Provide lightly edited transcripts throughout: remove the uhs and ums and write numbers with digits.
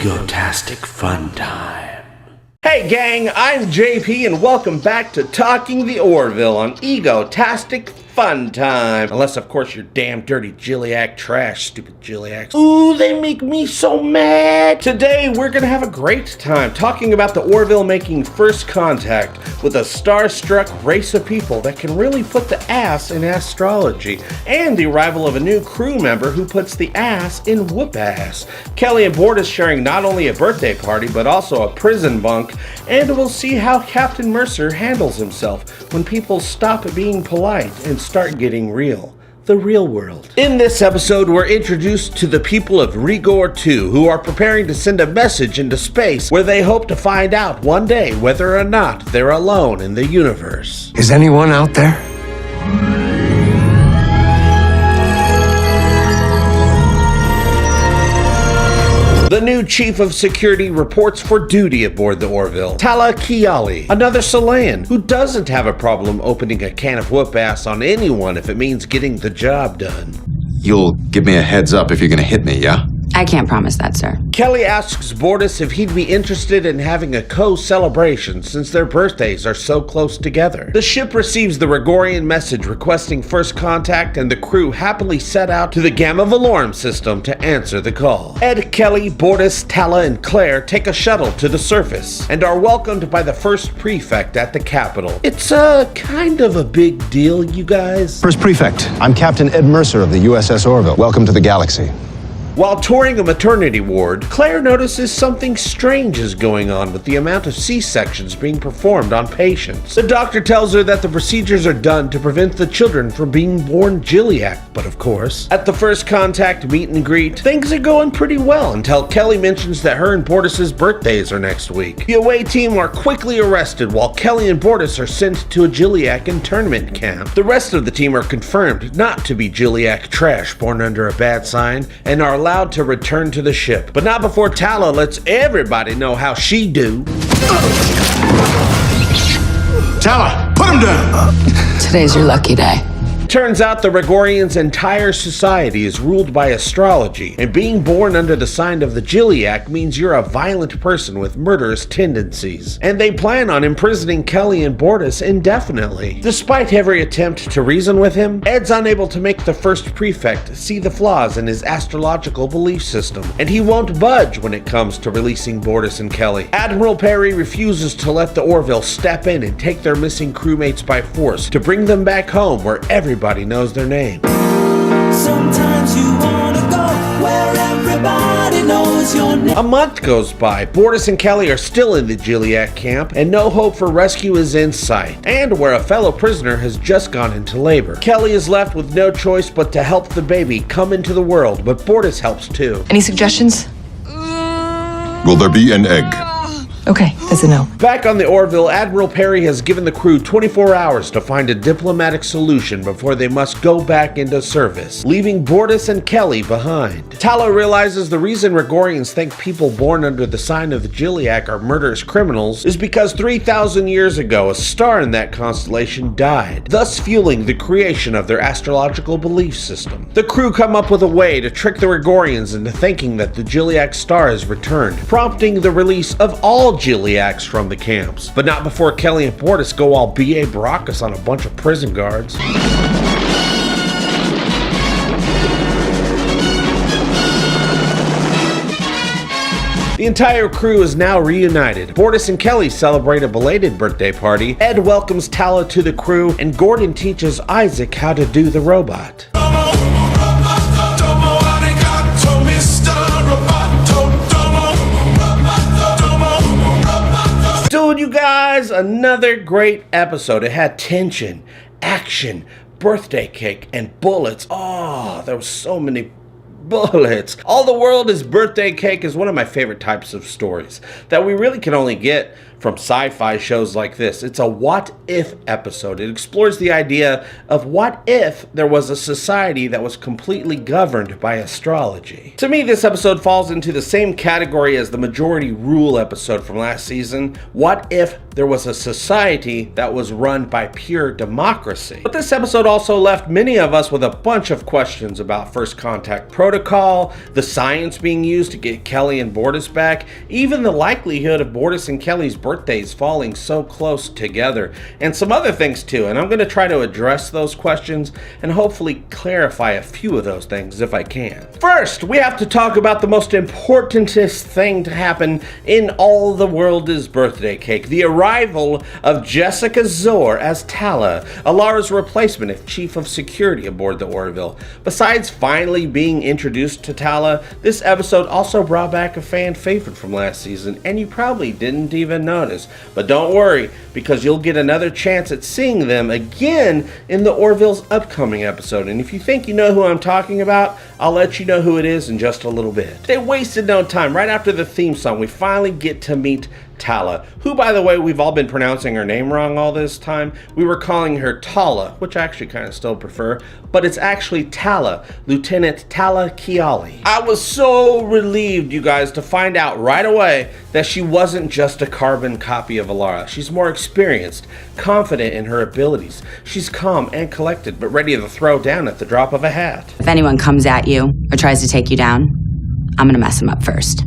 Egotastic FunTime. Hey gang, I'm JP and welcome back to Talking The Orville on Egotastic FunTime. Unless, of course, you're damn dirty Gilliac trash, stupid Gilliacs. Ooh, they make me so mad. Today, we're gonna have a great time talking about the Orville making first contact with a star-struck race of people that can really put the ass in astrology, and the arrival of a new crew member who puts the ass in whoop-ass. Kelly and Bortus sharing not only a birthday party, but also a prison bunk, and we'll see how Captain Mercer handles himself when people stop being polite and start getting real. The real world. In this episode, we're introduced to the people of Rigor 2, who are preparing to send a message into space where they hope to find out one day whether or not they're alone in the universe. Is anyone out there? The new chief of security reports for duty aboard the Orville, Talla, another Solayan who doesn't have a problem opening a can of whoop-ass on anyone if it means getting the job done. You'll give me a heads up if you're gonna hit me, yeah? I can't promise that, sir. Kelly asks Bortus if he'd be interested in having a co-celebration since their birthdays are so close together. The ship receives the Rigorian message requesting first contact, and the crew happily set out to the Gamma Valorum system to answer the call. Ed, Kelly, Bortus, Talla, and Claire take a shuttle to the surface and are welcomed by the first prefect at the Capitol. It's kind of a big deal, you guys. First Prefect, I'm Captain Ed Mercer of the USS Orville. Welcome to the galaxy. While touring a maternity ward, Claire notices something strange is going on with the amount of C-sections being performed on patients. The doctor tells her that the procedures are done to prevent the children from being born Gilliac, but of course, at the first contact meet and greet, things are going pretty well until Kelly mentions that her and Bortus's birthdays are next week. The away team are quickly arrested while Kelly and Bortus are sent to a Gilliac internment camp. The rest of the team are confirmed not to be Gilliac trash born under a bad sign and are allowed to return to the ship, but not before Talla lets everybody know how she do. Talla, put him down! Today's your lucky day. Turns out the Rigorians' entire society is ruled by astrology, and being born under the sign of the Gilliac means you're a violent person with murderous tendencies. And they plan on imprisoning Kelly and Bortus indefinitely. Despite every attempt to reason with him, Ed's unable to make the first prefect see the flaws in his astrological belief system, and he won't budge when it comes to releasing Bortus and Kelly. Admiral Perry refuses to let the Orville step in and take their missing crewmates by force to bring them back home where everybody knows their name. Sometimes you wanna go where everybody knows your name. A month goes by. Bortus and Kelly are still in the Gilliac camp, and no hope for rescue is in sight, and where a fellow prisoner has just gone into labor. Kelly is left with no choice but to help the baby come into the world, but Bortus helps too. Any suggestions? Will there be an egg? Okay, that's a no. Back on the Orville, Admiral Perry has given the crew 24 hours to find a diplomatic solution before they must go back into service, leaving Bortus and Kelly behind. Talla realizes the reason Rigorians think people born under the sign of the Gilliac are murderous criminals is because 3,000 years ago, a star in that constellation died, thus fueling the creation of their astrological belief system. The crew come up with a way to trick the Rigorians into thinking that the Gilliac star has returned, prompting the release of all Gilliacs from the camps, but not before Kelly and Bortus go all B.A. Baracus on a bunch of prison guards. The entire crew is now reunited. Bortus and Kelly celebrate a belated birthday party, Ed welcomes Talla to the crew, and Gordon teaches Isaac how to do the robot. Dude, you guys, another great episode. It had tension, action, birthday cake, and bullets. Oh, there were so many bullets. All the World is Birthday Cake is one of my favorite types of stories that we really can only get from sci-fi shows like this. It's a what if episode. It explores the idea of what if there was a society that was completely governed by astrology. To me, this episode falls into the same category as the Majority Rule episode from last season. What if there was a society that was run by pure democracy. But this episode also left many of us with a bunch of questions about First Contact Protocol, the science being used to get Kelly and Bortus back, even the likelihood of Bortus and Kelly's birthdays falling so close together, and some other things too. And I'm going to try to address those questions and hopefully clarify a few of those things if I can. First, we have to talk about the most importantest thing to happen in all the world is birthday cake, the arrival of Jessica Szohr as Talla, Alara's replacement as Chief of Security aboard the Orville. Besides finally being introduced to Talla, this episode also brought back a fan favorite from last season, and you probably didn't even notice. But don't worry, because you'll get another chance at seeing them again in the Orville's upcoming episode. And if you think you know who I'm talking about, I'll let you know who it is in just a little bit. They wasted no time. Right after the theme song, we finally get to meet Talla, who, by the way, we've all been pronouncing her name wrong all this time. We were calling her Talla, which I actually kind of still prefer, but it's actually Talla, Lieutenant Talla Kiali. I was so relieved, you guys, to find out right away that she wasn't just a carbon copy of Alara. She's more experienced, confident in her abilities. She's calm and collected, but ready to throw down at the drop of a hat. If anyone comes at you or tries to take you down, I'm gonna mess them up first.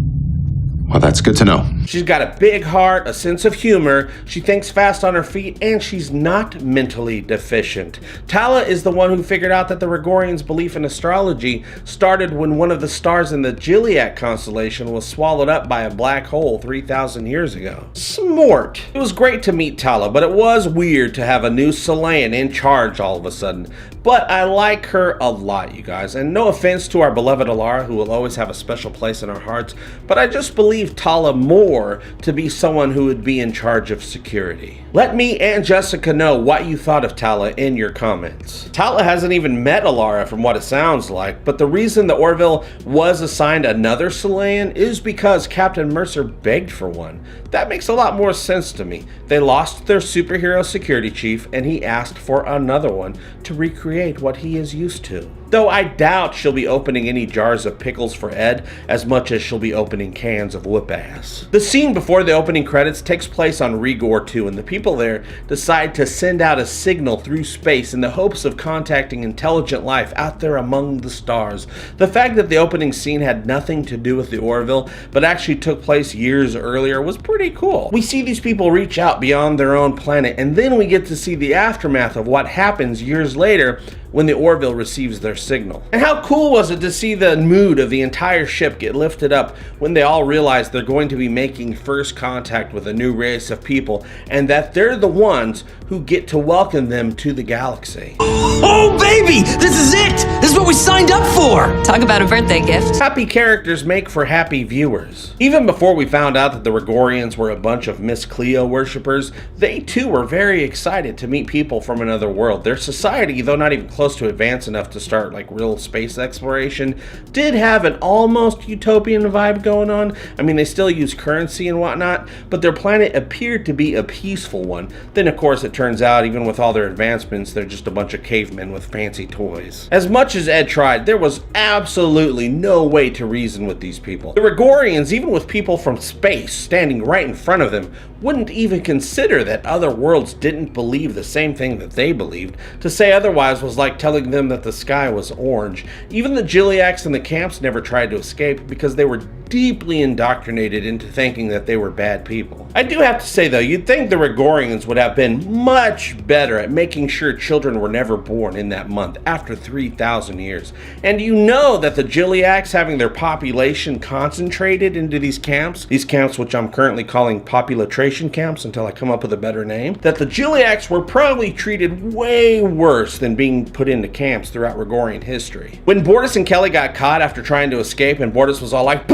Well, that's good to know. She's got a big heart, a sense of humor, she thinks fast on her feet, and she's not mentally deficient. Talla is the one who figured out that the Regorians' belief in astrology started when one of the stars in the Gilead constellation was swallowed up by a black hole 3,000 years ago. Smart. It was great to meet Talla, but it was weird to have a new Solayan in charge all of a sudden. But I like her a lot, you guys, and no offense to our beloved Alara, who will always have a special place in our hearts, but I just believe Talla more to be someone who would be in charge of security. Let me and Jessica know what you thought of Talla in your comments. Talla hasn't even met Alara from what it sounds like, but the reason the Orville was assigned another Solayan is because Captain Mercer begged for one. That makes a lot more sense to me. They lost their superhero security chief and he asked for another one to recreate what he is used to. Though I doubt she'll be opening any jars of pickles for Ed as much as she'll be opening cans of whoop ass. The scene before the opening credits takes place on Rigor 2, and the people there decide to send out a signal through space in the hopes of contacting intelligent life out there among the stars. The fact that the opening scene had nothing to do with the Orville but actually took place years earlier was pretty cool. We see these people reach out beyond their own planet, and then we get to see the aftermath of what happens years later when the Orville receives their signal. And how cool was it to see the mood of the entire ship get lifted up when they all realize they're going to be making first contact with a new race of people, and that they're the ones who get to welcome them to the galaxy. Oh, baby! This is it! This is what we signed up for! Talk about a birthday gift. Happy characters make for happy viewers. Even before we found out that the Regorians were a bunch of Miss Cleo worshippers, they too were very excited to meet people from another world. Their society, though not even close to advanced enough to start like real space exploration, did have an almost utopian vibe going on. I mean, they still use currency and whatnot, but their planet appeared to be a peaceful one. Then of course it turns out, even with all their advancements, they're just a bunch of cavemen with fancy toys. As much as Ed tried, there was absolutely no way to reason with these people. The Regorians, even with people from space standing right in front of them, wouldn't even consider that other worlds didn't believe the same thing that they believed. To say otherwise was like telling them that the sky was orange. Even the Gileacs in the camps never tried to escape because they were deeply indoctrinated into thinking that they were bad people. I do have to say though, you'd think the Regorians would have been much better at making sure children were never born in that month after 3,000 years. And you know that the Gileacs, having their population concentrated into these camps which I'm currently calling population camps until I come up with a better name, that the Gileacs were probably treated way worse than being put into camps throughout Regorian history. When Bortus and Kelly got caught after trying to escape and Bortus was all like,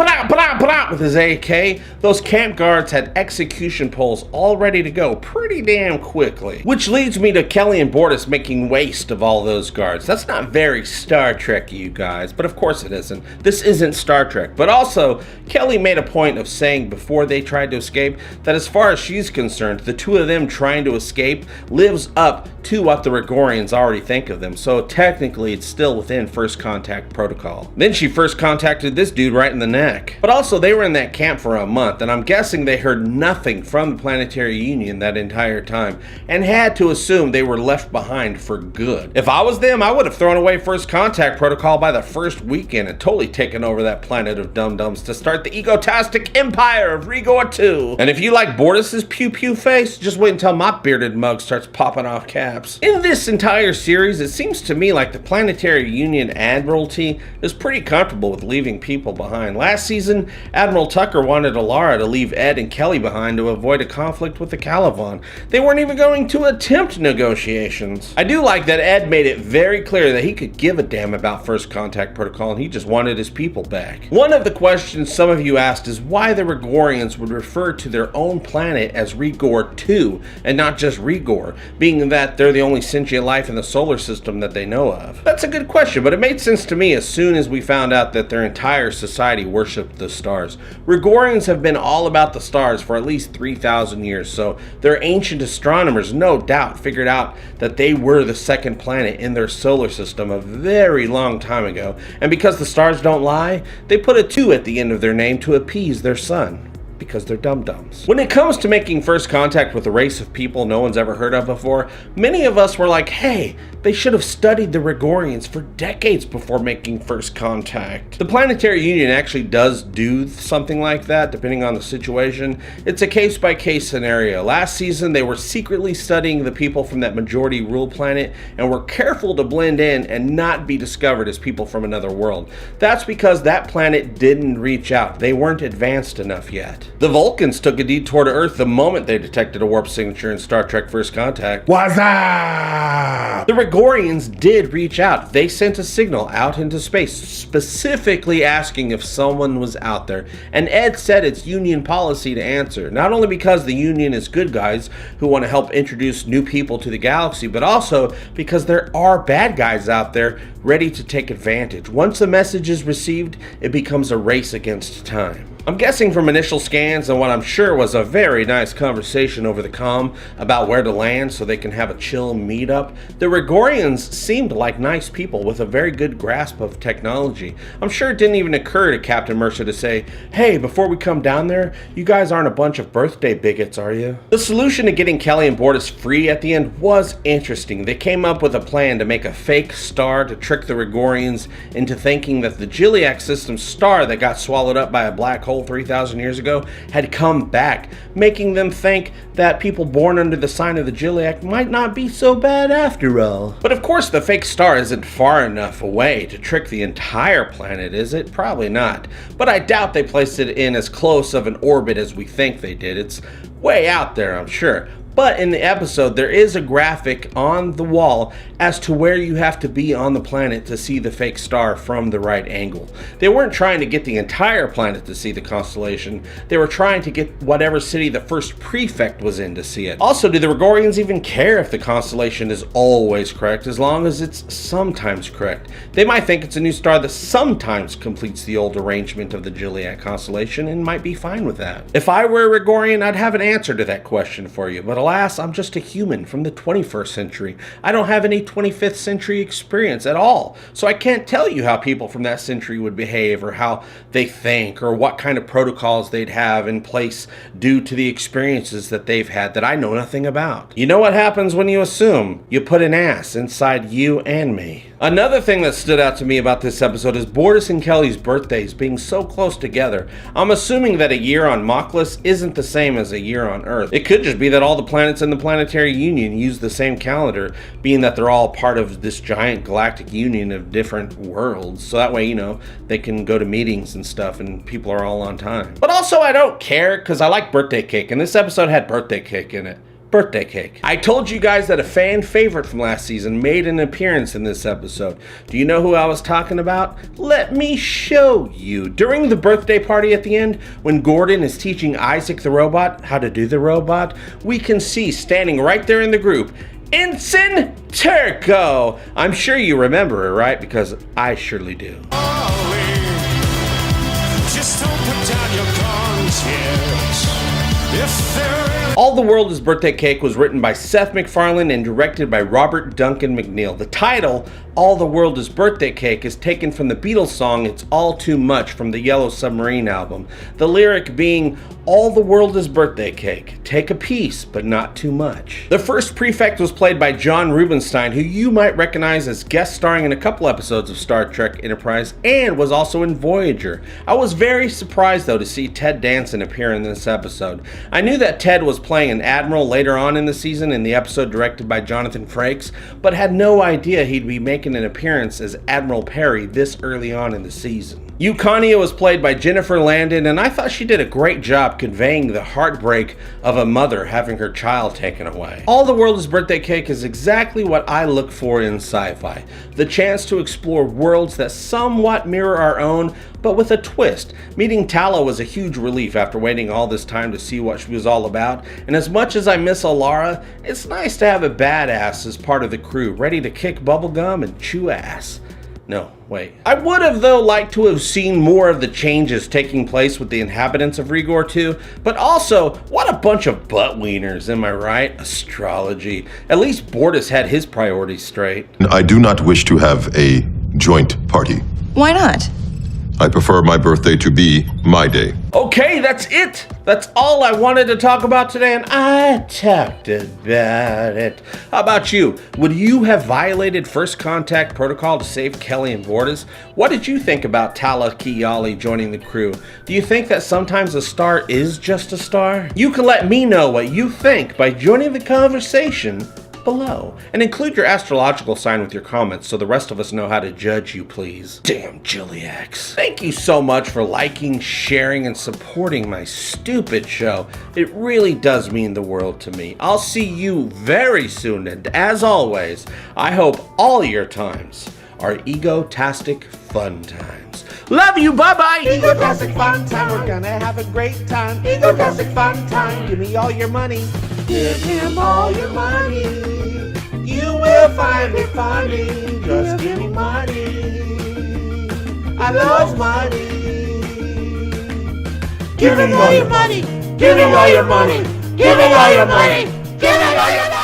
with his AK, those camp guards had execution poles all ready to go pretty damn quickly. Which leads me to Kelly and Bortus making waste of all those guards. That's not very Star Trek, you guys, but of course it isn't. This isn't Star Trek. But also, Kelly made a point of saying before they tried to escape that as far as she's concerned, the two of them trying to escape lives up to what the Rigorians already think of them, so technically it's still within first contact protocol. Then she first contacted this dude right in the neck. But also, they were in that camp for a month, and I'm guessing they heard nothing from the Planetary Union that entire time, and had to assume they were left behind for good. If I was them, I would have thrown away first contact protocol by the first weekend and totally taken over that planet of dum-dums to start the egotastic empire of Rigor 2. And if you like Bortus's pew-pew face, just wait until my bearded mug starts popping off caps. In this entire series, it seems to me like the Planetary Union Admiralty is pretty comfortable with leaving people behind. Last season, Admiral Tucker wanted Alara to leave Ed and Kelly behind to avoid a conflict with the Caliban. They weren't even going to attempt negotiations. I do like that Ed made it very clear that he could give a damn about first contact protocol and he just wanted his people back. One of the questions some of you asked is why the Rigorians would refer to their own planet as Rigor 2 and not just Rigor, being that they're the only sentient life in the solar system that they know of. That's a good question, but it made sense to me as soon as we found out that their entire society worshipped the stars. Rigorians have been all about the stars for at least 3,000 years, so their ancient astronomers no doubt figured out that they were the second planet in their solar system a very long time ago, and because the stars don't lie, they put a 2 at the end of their name to appease their sun. Because they're dum-dums. When it comes to making first contact with a race of people no one's ever heard of before, many of us were like, hey, they should have studied the Rigorians for decades before making first contact. The Planetary Union actually does do something like that, depending on the situation. It's a case-by-case scenario. Last season, they were secretly studying the people from that majority rule planet and were careful to blend in and not be discovered as people from another world. That's because that planet didn't reach out. They weren't advanced enough yet. The Vulcans took a detour to Earth the moment they detected a warp signature in Star Trek First Contact. What's up? The Rigorians did reach out. They sent a signal out into space, specifically asking if someone was out there. And Ed said it's Union policy to answer, not only because the Union is good guys who want to help introduce new people to the galaxy, but also because there are bad guys out there ready to take advantage. Once the message is received, it becomes a race against time. I'm guessing from initial scans and what I'm sure was a very nice conversation over the comm about where to land so they can have a chill meetup, the Rigorians seemed like nice people with a very good grasp of technology. I'm sure it didn't even occur to Captain Mercer to say, hey, before we come down there, you guys aren't a bunch of birthday bigots, are you? The solution to getting Kelly and Bortus free at the end was interesting. They came up with a plan to make a fake star to trick the Rigorians into thinking that the Gilliac system's star that got swallowed up by a black hole 3,000 years ago had come back, making them think that people born under the sign of the Gilliac might not be so bad after all. But of course the fake star isn't far enough away to trick the entire planet, is it? Probably not. But I doubt they placed it in as close of an orbit as we think they did. It's way out there, I'm sure. But in the episode, there is a graphic on the wall as to where you have to be on the planet to see the fake star from the right angle. They weren't trying to get the entire planet to see the constellation. They were trying to get whatever city the first prefect was in to see it. Also, do the Rigorians even care if the constellation is always correct as long as it's sometimes correct? They might think it's a new star that sometimes completes the old arrangement of the Gilliac constellation and might be fine with that. If I were a Rigorian, I'd have an answer to that question for you, but alas, I'm just a human from the 21st century. I don't have any 25th century experience at all, so I can't tell you how people from that century would behave or how they think or what kind of protocols they'd have in place due to the experiences that they've had that I know nothing about. You know what happens when you assume? You put an ass inside you and me. Another thing that stood out to me about this episode is Bortus and Kelly's birthdays being so close together. I'm assuming that a year on Moklis isn't the same as a year on Earth. It could just be that all the planets in the Planetary Union use the same calendar, being that they're all part of this giant galactic union of different worlds. So that way, you know, they can go to meetings and stuff and people are all on time. But also I don't care because I like birthday cake, and this episode had birthday cake in it. Birthday cake. I told you guys that a fan favorite from last season made an appearance in this episode. Do you know who I was talking about? Let me show you. During the birthday party at the end, when Gordon is teaching Isaac the robot how to do the robot, we can see standing right there in the group, Ensign Turco. I'm sure you remember her, right? Because I surely do. Just don't put down your guns yet. If there All the World is Birthday Cake was written by Seth MacFarlane and directed by Robert Duncan McNeill. The title, All the World is Birthday Cake, is taken from the Beatles song It's All Too Much from the Yellow Submarine album. The lyric being, all the world is birthday cake. Take a piece, but not too much. The first prefect was played by John Rubinstein, who you might recognize as guest starring in a couple episodes of Star Trek Enterprise and was also in Voyager. I was very surprised though to see Ted Danson appear in this episode. I knew that Ted was playing an admiral later on in the season in the episode directed by Jonathan Frakes, but had no idea he'd be making an appearance as Admiral Perry this early on in the season. Euconia was played by Jennifer Landon, and I thought she did a great job conveying the heartbreak of a mother having her child taken away. All the World is Birthday Cake is exactly what I look for in sci-fi. The chance to explore worlds that somewhat mirror our own, but with a twist. Meeting Talla was a huge relief after waiting all this time to see what she was all about, and as much as I miss Alara, it's nice to have a badass as part of the crew, ready to kick bubblegum and chew ass. No, wait. I would have though liked to have seen more of the changes taking place with the inhabitants of Rigor 2, but also, what a bunch of butt wieners, am I right? Astrology. At least Bortus had his priorities straight. I do not wish to have a joint party. Why not? I prefer my birthday to be my day. Okay, that's it. That's all I wanted to talk about today, and I talked about it. How about you? Would you have violated first contact protocol to save Kelly and Bortus? What did you think about Talla Kiyali joining the crew? Do you think that sometimes a star is just a star? You can let me know what you think by joining the conversation below, and include your astrological sign with your comments so the rest of us know how to judge you, please. Damn Gilliacs. Thank you so much for liking, sharing, and supporting my stupid show. It really does mean the world to me. I'll see you very soon, and as always, I hope all your times are egotastic fun times. Love you, bye-bye! Egotastic fun time, we're gonna have a great time. Egotastic fun time, give me all your money. Give him all your money. You will find it funny. Just give me money. I love money. Give him all your money. Give him all your money. Give him all your money. Give him all your money.